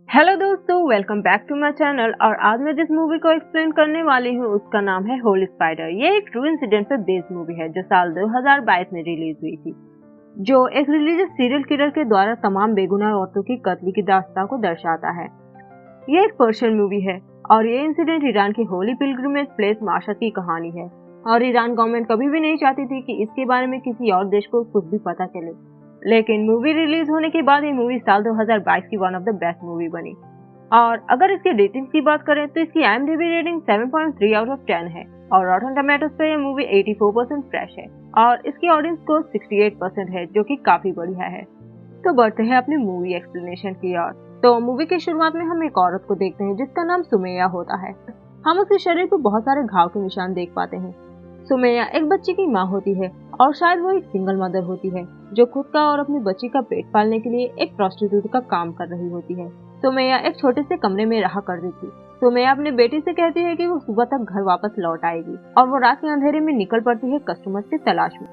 Hello दोस्तों, welcome back to my channel. और आज मैं जिस मूवी को एक्सप्लेन करने वाली हूँ उसका नाम है होली स्पाइडर। ये एक ट्रू इंसिडेंट पर बेस्ड मूवी है जो साल 2022 में रिलीज हुई थी, जो एक रिलीजियस सीरियल किलर के द्वारा तमाम बेगुनाह औरतों की कत्ल की दास्तां को दर्शाता है। ये एक पर्शियन मूवी है और ये इंसिडेंट ईरान की होली पिलग्रिमेज प्लेस माशद की कहानी है। और ईरान गवर्नमेंट कभी भी नहीं चाहती थी कि इसके बारे में किसी और देश को कुछ भी पता चले, लेकिन मूवी रिलीज होने के बाद ये मूवी साल 2022 की one of the best movie बनी। और अगर इसकी रेटिंग्स की बात करें तो इसकी IMDb रेटिंग 7.3 आउट ऑफ 10 है और रॉटन टोमेटोज पे ये मूवी 84% फ्रेश है और इसकी ऑडियंस स्कोर 68% है, जो कि काफी बढ़िया है। तो बढ़ते हैं अपनी मूवी एक्सप्लेनेशन की ओर। तो मूवी की शुरुआत में हम एक औरत को देखते हैं जिसका नाम सुमैया होता है। हम उसके शरीर पर बहुत सारे घाव के निशान देख पाते हैं। सुमैया एक बच्ची की माँ होती है और शायद वो एक सिंगल मदर होती है जो खुद का और अपनी बच्ची का पेट पालने के लिए एक प्रोस्टिट्यूट का काम कर रही होती है। सुमैया एक छोटे से कमरे में रहा करती थी। सुमैया अपनी बेटी से कहती है कि वो सुबह तक घर वापस लौट आएगी और वो रात के अंधेरे में निकल पड़ती है कस्टमर की तलाश में।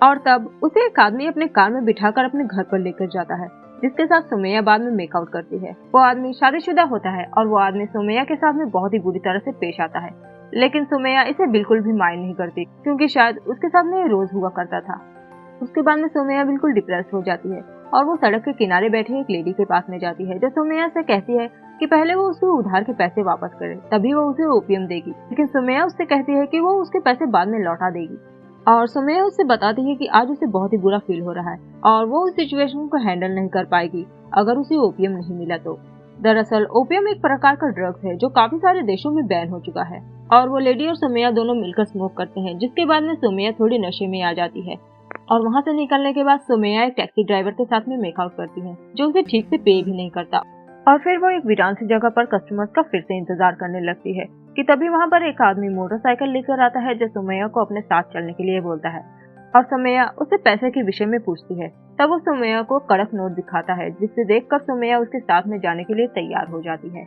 और तब उसे एक आदमी अपने कार में बिठाकर अपने घर पर लेकर जाता है, जिसके साथ सुमैया बाद में मेकआउट करती है। वो आदमी शादीशुदा होता है और वो आदमी सुमैया के साथ में बहुत ही बुरी तरह से पेश आता है, लेकिन सुमैया इसे बिल्कुल भी माइंड नहीं करती क्योंकि शायद उसके साथ में ये रोज हुआ करता था। उसके बाद में सुमैया बिल्कुल डिप्रेस हो जाती है और वो सड़क के किनारे बैठी एक लेडी के पास में जाती है जो सुमैया से कहती है कि पहले वो उसके उधार के पैसे वापस करे, तभी वो उसे ओपियम देगी। लेकिन सुमैया उससे कहती है कि वो उसके पैसे बाद में लौटा देगी। और सुमैया उससे बताती है कि आज उसे बहुत ही बुरा फील हो रहा है और वो उस सिचुएशन को हैंडल नहीं कर पाएगी अगर उसे ओपियम नहीं मिला तो। दरअसल ओपियम एक प्रकार का ड्रग्स है जो काफी सारे देशों में बैन हो चुका है। और वो लेडी और सुमैया दोनों मिलकर स्मोक करते हैं, जिसके बाद में सुमैया थोड़ी नशे में आ जाती है। और वहाँ से निकलने के बाद सुमैया एक टैक्सी ड्राइवर के साथ में मेकआउट करती है जो उसे ठीक से पे भी नहीं करता। और फिर वो एक वीरान सी जगह पर कस्टमर्स का फिर से इंतजार करने लगती है कि तभी वहाँ पर एक आदमी मोटरसाइकिल लेकर आता है जो सुमैया को अपने साथ चलने के लिए बोलता है। और सुमैया उससे पैसे के विषय में पूछती है। तब वो सुमैया को कड़क नोट दिखाता है, जिससे देखकर सुमैया उसके साथ में जाने के लिए तैयार हो जाती है।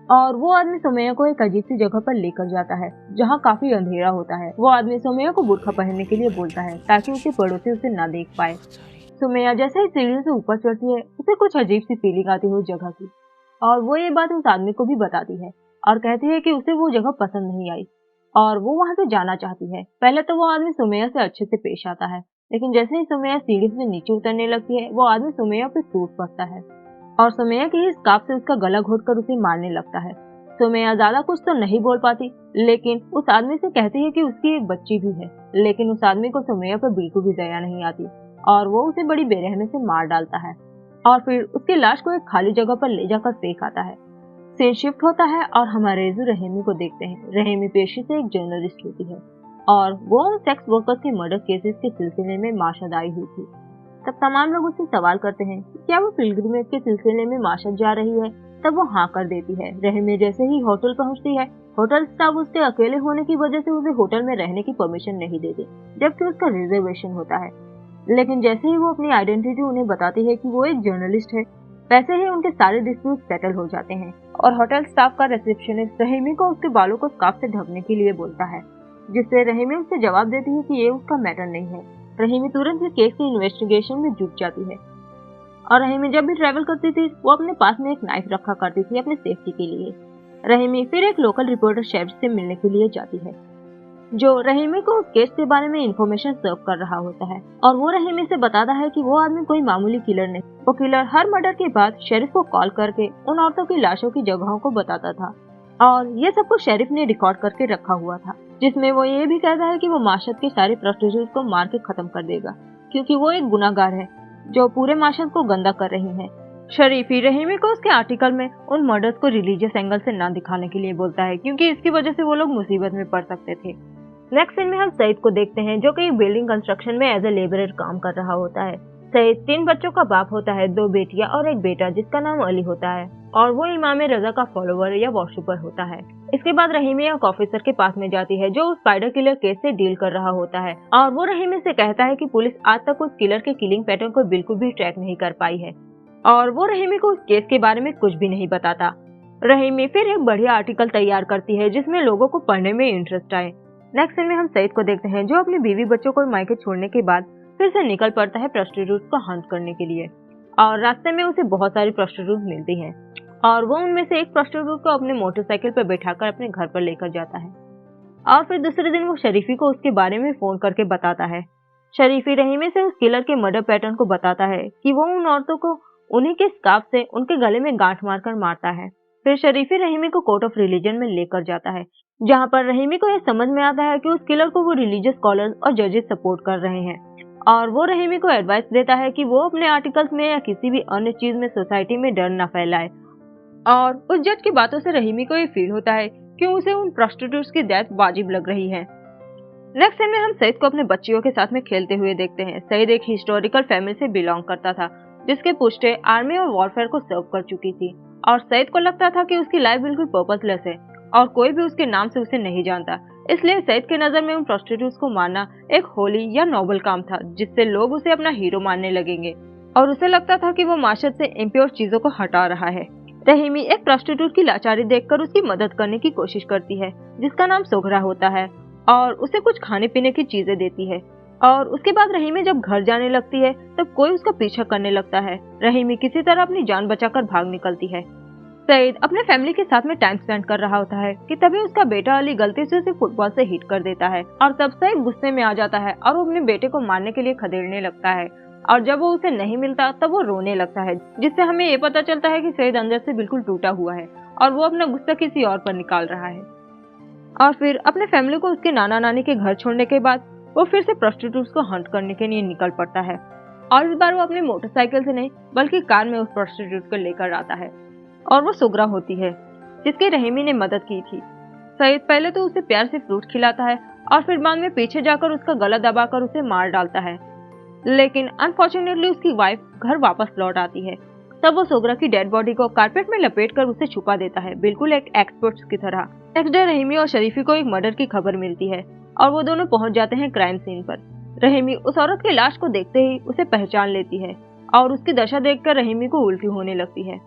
और वो आदमी सुमैया को एक अजीब सी जगह पर लेकर जाता है जहाँ काफी अंधेरा होता है। वो आदमी सुमैया को बुर्का पहनने के लिए बोलता है ताकि उसके पड़ोसी उसे ना देख पाए। सुमैया जैसे ही सीढ़ियों से ऊपर चढ़ती है उसे कुछ अजीब सी फीलिंग आती है उस जगह की, और वो ये बात उस आदमी को भी बताती है और कहती है कि उसे वो जगह पसंद नहीं आई और वो वहाँ से जाना चाहती है। पहले तो वो आदमी सुमैया से अच्छे से पेश आता है, लेकिन जैसे ही सुमैया सीढ़ी से नीचे उतरने लगती है वो आदमी सुमैया पे टूट पड़ता है और सुमैया की ही स्कार्फ से उसका गला घोटकर उसे मारने लगता है। सुमैया ज्यादा कुछ तो नहीं बोल पाती, लेकिन उस आदमी से कहती है कि उसकी एक बच्ची भी है, लेकिन उस आदमी को सुमैया पर बिल्कुल भी दया नहीं आती और वो उसे बड़ी बेरहमी से मार डालता है और फिर उसकी लाश को एक खाली जगह पर ले जाकर फेंक आता है। सीन शिफ्ट होता है और हम रेजू रहीमी को देखते हैं। रहीमी पेशे से एक जर्नलिस्ट होती है और वो उन सेक्स वर्कर्स के मर्डर केसेस के सिलसिले में माशद आई हुई थी। तब तमाम लोग उससे सवाल करते हैं कि क्या वो पिलग्रिमेज के सिलसिले में माशद जा रही है। तब वो हाँ कर देती है। रहीमी जैसे ही होटल पहुंचती है, होटल स्टाफ उसके अकेले होने की वजह से उसे होटल में रहने की परमिशन नहीं देते, जबकि उसका रिजर्वेशन होता है। लेकिन जैसे ही वो अपनी आइडेंटिटी उन्हें बताती है कि वो एक जर्नलिस्ट है, वैसे ही उनके सारे डिस्प्यूट सेटल हो जाते हैं और होटल स्टाफ का रिसेप्शनिस्ट रहीमी को उसके बालों को स्कार्फ से ढकने के लिए बोलता है, जिससे रहीमी उससे जवाब देती है कि ये उसका मैटर नहीं है। रहीमी तुरंत ही केस की इन्वेस्टिगेशन में जुट जाती है और रहीमी जब भी ट्रैवल करती थी वो अपने पास में एक नाइफ रखा करती थी अपने सेफ्टी के लिए। रहीमी फिर एक लोकल रिपोर्टर शेफ से मिलने के लिए जाती है जो रहीमी को उस केस के बारे में इंफॉर्मेशन सर्व कर रहा होता है और वो रहीमी से बताता है कि वो आदमी कोई मामूली किलर नहीं। वो किलर हर मर्डर के बाद शेरिफ को कॉल करके उन औरतों की लाशों की जगहों को बताता था और ये सब कुछ शेरिफ ने रिकॉर्ड करके रखा हुआ था, जिसमें वो ये भी कहता है कि वो माशद के सारे प्रोस्टिट्यूट को मार के खत्म कर देगा क्योंकि वो एक गुनाहगार है जो पूरे माशद को गंदा कर रही है। शरीफी रहीमी को उसके आर्टिकल में उन मर्डर्स को रिलीजियस एंगल से ना दिखाने के लिए बोलता है क्योंकि इसकी वजह से वो लोग मुसीबत में पड़ सकते थे। नेक्स्ट सीन में हम सईद को देखते हैं जो कि एक बिल्डिंग कंस्ट्रक्शन में एज ए लेबरर काम कर रहा होता है। सईद 3 बच्चों का बाप होता है, 2 बेटियां और एक बेटा जिसका नाम अली होता है और वो इमाम रजा का फॉलोवर या वॉरशिपर होता है। इसके बाद रहीमी एक ऑफिसर के पास में जाती है जो उस स्पाइडर किलर केस से डील कर रहा होता है और वो रहीमी से कहता है कि पुलिस आज तक उस किलर के किलिंग पैटर्न को बिल्कुल भी ट्रैक नहीं कर पाई है और वो रहीमी को उस केस के बारे में कुछ भी नहीं बताता। रहीमी फिर एक बढ़िया आर्टिकल तैयार करती है जिसमें लोगों को पढ़ने में इंटरेस्ट आए। नेक्स्ट सीन में हम सईद को देखते हैं जो अपनी बीवी बच्चों को मायके छोड़ने के बाद फिर से निकल पड़ता है प्रोस्टिट्यूट को हंट करने के लिए और रास्ते में उसे बहुत सारी प्रोस्टिट्यूट मिलती हैं और वो उनमें से एक प्रोस्टिट्यूट को अपने मोटरसाइकिल पर बैठाकर अपने घर पर लेकर जाता है। और फिर दूसरे दिन वो शरीफी को उसके बारे में फोन करके बताता है। शरीफी रहीमी से उस किलर के मर्डर पैटर्न को बताता है कि वो उन औरतों को उन्हीं के स्कार्फ से उनके गले में गांठ मारकर मारता है। फिर शरीफी रहीमी को कोर्ट ऑफ रिलीजन में लेकर जाता है, जहां पर रहीमी को यह समझ में आता है कि उस किलर को वो रिलीजियस स्कॉलर्स और जजेस सपोर्ट कर रहे हैं। और वो रहीमी को एडवाइस देता है कि वो अपने आर्टिकल्स में या किसी भी अन्य चीज में सोसाइटी में डर न फैलाए। और उस जज की बातों से रहीमी को ये फील होता है कि उसे उन प्रोस्टिट्यूट्स की डेथ वाजिब लग रही है। नेक्स्ट सीन में हम सईद को अपने बच्चियों के साथ में खेलते हुए देखते हैं। सईद एक हिस्टोरिकल फैमिली से बिलोंग करता था, जिसके पुश्ते आर्मी और वॉरफेयर को सर्व कर चुकी थी। और सईद को लगता था कि उसकी लाइफ बिल्कुल पर्पसलेस है और कोई भी उसके नाम से उसे नहीं जानता। इसलिए सईद के नजर में उन प्रोस्टिट्यूट्स को मारना एक होली या नोबल काम था, जिससे लोग उसे अपना हीरो मानने लगेंगे। और उसे लगता था कि वो माशरे से इम्प्योर चीजों को हटा रहा है। रहीमी एक प्रोस्टिट्यूट की लाचारी देखकर उसकी मदद करने की कोशिश करती है, जिसका नाम सोगरा होता है, और उसे कुछ खाने पीने की चीजें देती है। और उसके बाद रहीमी जब घर जाने लगती है तब कोई उसका पीछा करने लगता है। रहीमी किसी तरह अपनी जान बचाकर भाग निकलती है। सईद अपने फैमिली के साथ में टाइम स्पेंड कर रहा होता है कि तभी उसका बेटा अली गलती से उसे फुटबॉल से हिट कर देता है। और तब सईद गुस्से में आ जाता है और वो अपने बेटे को मारने के लिए खदेड़ने लगता है। और जब वो उसे नहीं मिलता तब वो रोने लगता है, जिससे हमें ये पता चलता है कि सईद अंदर से बिल्कुल टूटा हुआ है और वो अपना गुस्सा किसी और पर निकाल रहा है। और फिर अपने फैमिली को उसके नाना नानी के घर छोड़ने के बाद वो फिर से प्रोस्टिट्यूट्स को हंट करने के लिए निकल पड़ता है। और इस बार वो अपनी मोटरसाइकिल से नहीं बल्कि कार में उस प्रोस्टिट्यूट को लेकर आता है, और वो सोगरा होती है, जिसकी रहीमी ने मदद की थी। सईद पहले तो उसे प्यार से फ्रूट खिलाता है और फिर बाद में पीछे जाकर उसका गला दबाकर उसे मार डालता है। लेकिन अनफॉर्चुनेटली उसकी वाइफ घर वापस लौट आती है। तब वो सोगरा की डेड बॉडी को कारपेट में लपेटकर उसे छुपा देता है, बिल्कुल एक एक्सपर्ट की तरह। नेक्स्ट डे रहीमी और शरीफी को एक मर्डर की खबर मिलती है और वो दोनों पहुंच जाते हैं क्राइम सीन पर। रहीमी उस औरत की लाश को देखते ही उसे पहचान लेती है और उसकी दशा देखकर रहीमी को उल्टी होने लगती है।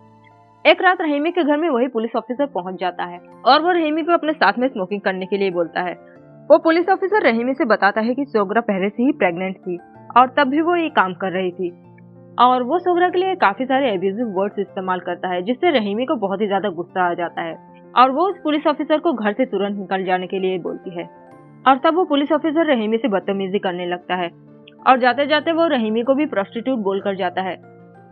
एक रात रहीमी के घर में वही पुलिस ऑफिसर पहुंच जाता है और वो रहीमी को अपने साथ में स्मोकिंग करने के लिए बोलता है। वो पुलिस ऑफिसर रहीमी से बताता है कि सोगरा पहले से ही प्रेग्नेंट थी और तब भी वो ये काम कर रही थी, और वो सोगरा के लिए काफी सारे एब्यूजिव वर्ड्स इस्तेमाल करता है, जिससे रहीमी को बहुत ही ज्यादा गुस्सा आ जाता है और वो उस पुलिस ऑफिसर को घर से तुरंत निकल जाने के लिए बोलती है। और तब वो पुलिस ऑफिसर रहीमी से बदतमीजी करने लगता है और जाते जाते वो रहीमी को भी प्रोस्टिट्यूट बोलकर जाता है।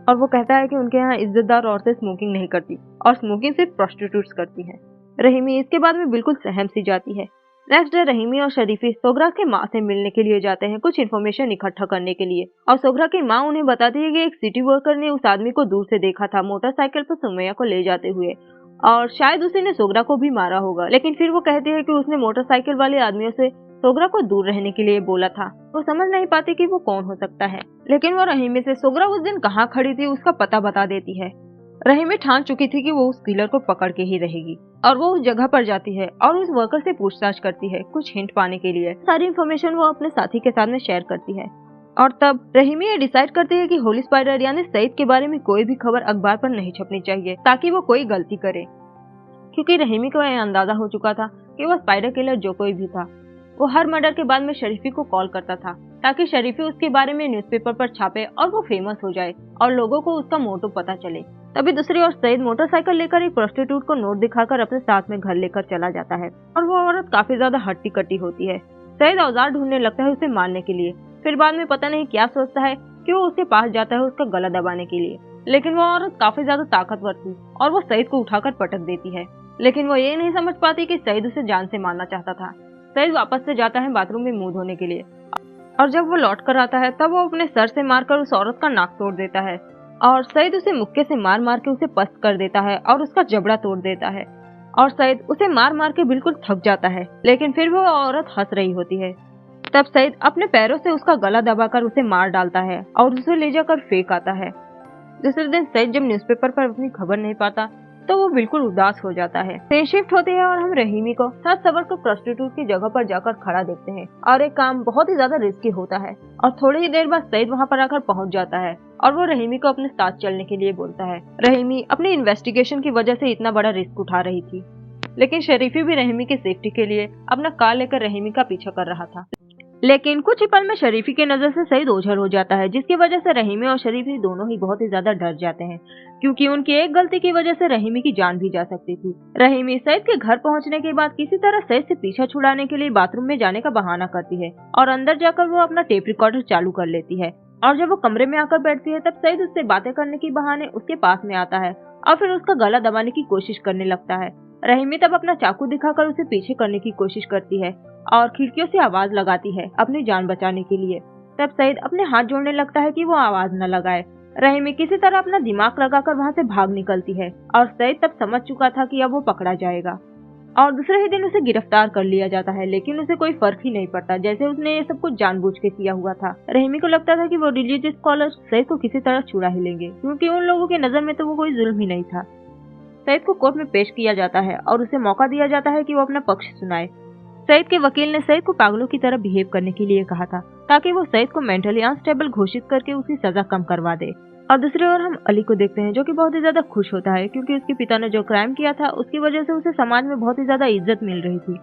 और वो कहता है कि उनके यहाँ इज्जतदार औरतें स्मोकिंग नहीं करती और स्मोकिंग सिर्फ प्रोस्टिट्यूट्स करती हैं। रहीमी इसके बाद में बिल्कुल सहम सी जाती है। नेक्स्ट डे रहीमी और शरीफी सोगरा के माँ से मिलने के लिए जाते हैं, कुछ इन्फॉर्मेशन इकट्ठा करने के लिए। और सोगरा की माँ उन्हें बताती है कि एक सिटी वर्कर ने उस आदमी को दूर से देखा था मोटरसाइकिल पर सुमैया को ले जाते हुए, और शायद उसी ने सोगरा को भी मारा होगा। लेकिन फिर वो कहती है कि उसने मोटरसाइकिल वाले आदमियों से सोगरा को दूर रहने के लिए बोला था। वो समझ नहीं पाती कि वो कौन हो सकता है, लेकिन वो रहीमी से सोगरा उस दिन कहाँ खड़ी थी उसका पता बता देती है। रहीमी ठान चुकी थी कि वो उस किलर को पकड़ के ही रहेगी और वो उस जगह पर जाती है और उस वर्कर से पूछताछ करती है कुछ हिंट पाने के लिए। सारी इन्फॉर्मेशन वो अपने साथी के साथ में शेयर करती है। और तब रहीमी ये डिसाइड करती है कि होली स्पाइडर यानी सईद के बारे में कोई भी खबर अखबार पर नहीं छपनी चाहिए, ताकि वो कोई गलती करे, क्योंकि रहीमी को यह अंदाजा हो चुका था कि वो स्पाइडर किलर जो कोई भी था वो हर मर्डर के बाद में शरीफी को कॉल करता था, ताकि शरीफी उसके बारे में न्यूज़पेपर पर छापे और वो फेमस हो जाए और लोगों को उसका मोटो पता चले। तभी दूसरी ओर सईद मोटरसाइकिल लेकर एक प्रोस्टिट्यूट को नोट दिखाकर अपने साथ में घर लेकर चला जाता है और वो औरत काफी ज्यादा हट्टी कट्टी होती है। सईद औजार ढूंढने लगता है उसे मारने के लिए, फिर बाद में पता नहीं क्या सोचता है कि वो उसके पास जाता है उसका गला दबाने के लिए, लेकिन वो औरत काफी ज्यादा ताकतवर थी और वो सईद को उठाकर पटक देती है। लेकिन वो ये नहीं समझ पाती कि सईद उसे जान से मारना चाहता था। सईद वापस से जाता है बाथरूम में मुंह धोने के लिए और जब वो लौट कर आता है तब वो अपने सर से मारकर उस औरत का नाक तोड़ देता है और सईद उसे मुक्के से मार मार के उसे पस्त कर देता है और उसका जबड़ा तोड़ देता है और सईद उसे मार मार के बिल्कुल थक जाता है, लेकिन फिर वो औरत हंस रही होती है। तब सईद अपने पैरों से उसका गला दबाकर उसे मार डालता है और उसे ले जाकर फेंक आता है। दूसरे दिन सईद जब न्यूज़पेपर पर अपनी खबर नहीं पाता तो वो बिल्कुल उदास हो जाता है। ट्रेन शिफ्ट होती है और हम रहीमी को सात सबर को प्रोस्टिट्यूट की जगह पर जाकर खड़ा देखते हैं और एक काम बहुत ही ज्यादा रिस्की होता है और थोड़ी ही देर बाद सईद वहाँ पर आकर पहुँच जाता है और वो रहीमी को अपने साथ चलने के लिए बोलता है। रहीमी अपनी इन्वेस्टिगेशन की वजह से इतना बड़ा रिस्क उठा रही थी, लेकिन शरीफी भी रहीमी की सेफ्टी के लिए अपना कार लेकर रहीमी का पीछा कर रहा था। लेकिन कुछ ही पल में शरीफी की नजर से सईद ओझल हो जाता है, जिसकी वजह से रहीमी और शरीफी दोनों ही बहुत ही ज्यादा डर जाते हैं, क्योंकि उनकी एक गलती की वजह से रहीमी की जान भी जा सकती थी। रहीमी सईद के घर पहुंचने के बाद किसी तरह सईद से पीछा छुड़ाने के लिए बाथरूम में जाने का बहाना करती है और अंदर जाकर वो अपना टेप रिकॉर्डर चालू कर लेती है। और जब वो कमरे में आकर बैठती है तब सईद उससे बातें करने के बहाने उसके पास में आता है और फिर उसका गला दबाने की कोशिश करने लगता है। रहीमी तब अपना चाकू दिखाकर उसे पीछे करने की कोशिश करती है और खिड़कियों से आवाज लगाती है अपनी जान बचाने के लिए। तब सईद अपने हाथ जोड़ने लगता है कि वो आवाज न लगाए। रहीमी किसी तरह अपना दिमाग लगाकर वहाँ से भाग निकलती है और सईद तब समझ चुका था कि अब वो पकड़ा जाएगा और दूसरे ही दिन उसे गिरफ्तार कर लिया जाता है, लेकिन उसे कोई फर्क ही नहीं पड़ता, जैसे उसने ये सब कुछ जानबूझ के किया हुआ था। रहीमी को लगता था कि वो रिलीजियस स्कॉलर सईद को किसी तरह छुड़ा ही लेंगे, क्योंकि उन लोगों की नजर में तो वो कोई जुल्म ही नहीं था। सईद को कोर्ट में पेश किया जाता है और उसे मौका दिया जाता है कि वो अपना पक्ष सुनाए। सईद के वकील ने सईद को पागलों की तरह बिहेव करने के लिए कहा था, ताकि वो सईद को मेंटली अनस्टेबल घोषित करके उसकी सजा कम करवा दे। और दूसरी ओर हम अली को देखते हैं, जो कि बहुत ही ज्यादा खुश होता है, क्योंकि उसके पिता ने जो क्राइम किया था उसकी वजह से उसे समाज में बहुत ही ज्यादा इज्जत मिल रही थी,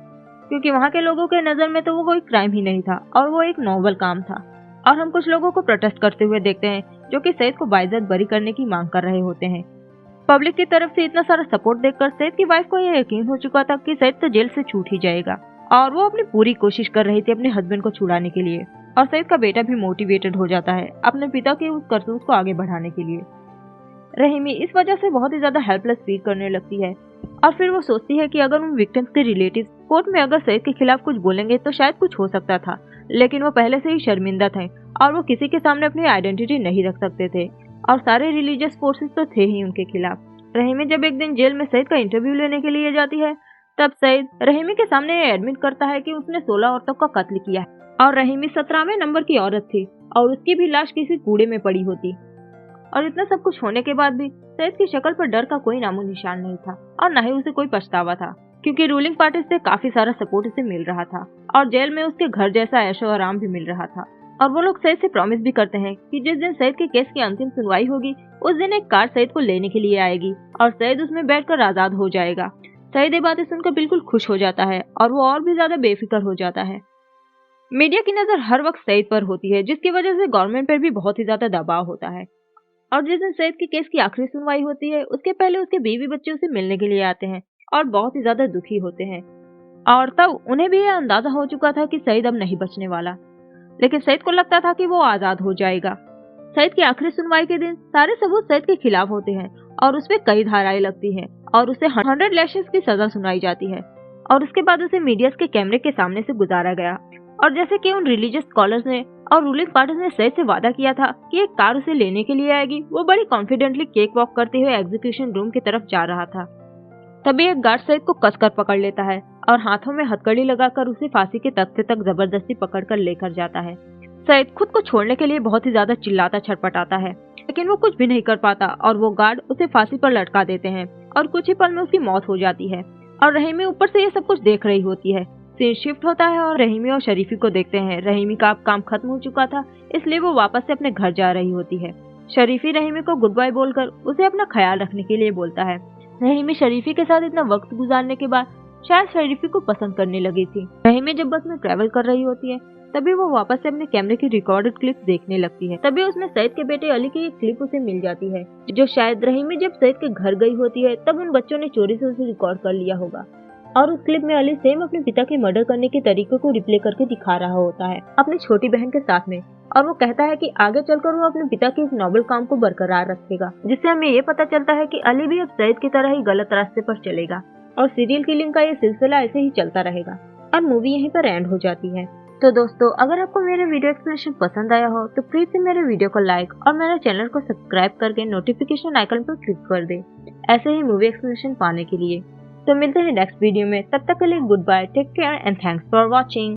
क्योंकि वहाँ के लोगों के नजर में तो वो कोई क्राइम ही नहीं था और वो एक नोबल काम था। और हम कुछ लोगों को प्रोटेस्ट करते हुए देखते हैं, जो कि सईद को बाइज्जत बरी करने की मांग कर रहे होते हैं। पब्लिक की तरफ से इतना सारा सपोर्ट देखकर सईद की वाइफ को यह यकीन हो चुका था कि सईद तो जेल से छूट ही जाएगा, और वो अपनी पूरी कोशिश कर रही थी अपने हस्बैंड को छुड़ाने के लिए। और सईद का बेटा भी मोटिवेटेड हो जाता है अपने पिता के उस करतूत को आगे बढ़ाने के लिए। रहीमी इस वजह से बहुत ही ज्यादा हेल्पलेस फील करने लगती है और फिर वो सोचती है कि अगर उन विक्टिम्स के रिलेटिव्स कोर्ट में अगर सईद के खिलाफ कुछ बोलेंगे तो शायद कुछ हो सकता था, लेकिन वो पहले से ही शर्मिंदा थे और वो किसी के सामने अपनी आइडेंटिटी नहीं रख सकते थे, और सारे रिलीजियस फोर्सेस तो थे ही उनके खिलाफ। रहीमी जब एक दिन जेल में सईद का इंटरव्यू लेने के लिए जाती है, तब सईद रहीमी के सामने एडमिट करता है कि उसने 16 औरतों का कत्ल किया है और रहीमी 17वें नंबर की औरत थी और उसकी भी लाश किसी कूड़े में पड़ी होती। और इतना सब कुछ होने के बाद भी सईद की शक्ल पर डर का कोई नामो निशान नहीं था और न ही उसे कोई पछतावा था, क्योंकि रूलिंग पार्टी से काफी सारा सपोर्ट उसे मिल रहा था और जेल में उसके घर जैसा ऐशो आराम भी मिल रहा था। और वो लोग सईद से प्रॉमिस भी करते हैं कि जिस दिन सईद के केस की अंतिम सुनवाई होगी उस दिन एक कार सईद को लेने के लिए आएगी और सईद उसमें बैठकर आजाद हो जाएगा। सईद ये बातें सुनकर बिल्कुल खुश हो जाता है और वो और भी ज्यादा बेफिक्र हो जाता है। मीडिया की नजर हर वक्त सईद पर होती है, जिसकी वजह से गवर्नमेंट पर भी बहुत ही ज्यादा दबाव होता है। और जिस दिन सईद के केस की आखिरी सुनवाई होती है उसके पहले उसके बीवी बच्चे उसे मिलने के लिए आते हैं और बहुत ही ज्यादा दुखी होते हैं, और तब उन्हें भी यह अंदाजा हो चुका था कि सईद अब नहीं बचने वाला, लेकिन सईद को लगता था कि वो आजाद हो जाएगा। सईद की आखिरी सुनवाई के दिन सारे सबूत सईद के खिलाफ होते हैं और उसपे कई धाराएं लगती हैं और उसे 100 लैशेस की सजा सुनाई जाती है और उसके बाद उसे मीडिया के कैमरे के सामने से गुजारा गया। और जैसे कि उन रिलीजियस स्कॉलर्स ने और रूलिंग पार्टी ने सईद से वादा किया था कि एक कार उसे लेने के लिए आएगी, वो बड़ी कॉन्फिडेंटली केक वॉक करते हुए एग्जीक्यूशन रूम की तरफ जा रहा था। तभी एक गार्ड सईद को कसकर पकड़ लेता है और हाथों में हथकड़ी लगाकर उसे फांसी के तख्ते तक जबरदस्ती पकड़कर लेकर जाता है। सईद खुद को छोड़ने के लिए बहुत ही ज्यादा चिल्लाता छटपटाता है, लेकिन वो कुछ भी नहीं कर पाता और वो गार्ड उसे फांसी पर लटका देते हैं और कुछ ही पल में उसकी मौत हो जाती है। और रहीमी ऊपर से ये सब कुछ देख रही होती है। सीन शिफ्ट होता है और रहीमी और शरीफी को देखते हैं। रहीमी का काम खत्म हो चुका था, इसलिए वो वापस से अपने घर जा रही होती है। शरीफी रहीमी को गुड बाय बोलकर उसे अपना ख्याल रखने के लिए बोलता है। रहीमी शरीफी के साथ इतना वक्त गुजारने के बाद शायद शरीफी को पसंद करने लगी थी। रहीमी जब बस में ट्रेवल कर रही होती है तभी वो वापस से अपने कैमरे की रिकॉर्डेड क्लिप देखने लगती है। तभी उसमें सईद के बेटे अली की एक क्लिप उसे मिल जाती है, जो शायद रहीमी जब सईद के घर गई होती है तब उन बच्चों ने चोरी से उसे रिकॉर्ड कर लिया होगा। और उस क्लिप में अली सेम अपने पिता के मर्डर करने के तरीके को रिप्ले करके दिखा रहा होता है अपनी छोटी बहन के साथ में, और वो कहता है कि आगे चलकर वो अपने पिता के इस नोबल काम को बरकरार रखेगा, जिससे हमें ये पता चलता है कि अली भी अब सईद की तरह ही गलत रास्ते पर चलेगा और सीरियल किलिंग का ये सिलसिला ऐसे ही चलता रहेगा। और मूवी यहीं पर एंड हो जाती है। तो दोस्तों, अगर आपको मेरे वीडियो एक्सप्लेनेशन पसंद आया हो तो प्लीज से मेरे वीडियो को लाइक और मेरे चैनल को सब्सक्राइब करके नोटिफिकेशन आइकन पर क्लिक कर दे ऐसे ही मूवी एक्सप्लेनेशन पाने के लिए। तो मिलते हैं नेक्स्ट वीडियो में, तब तक के लिए good bye, take care and thanks for watching.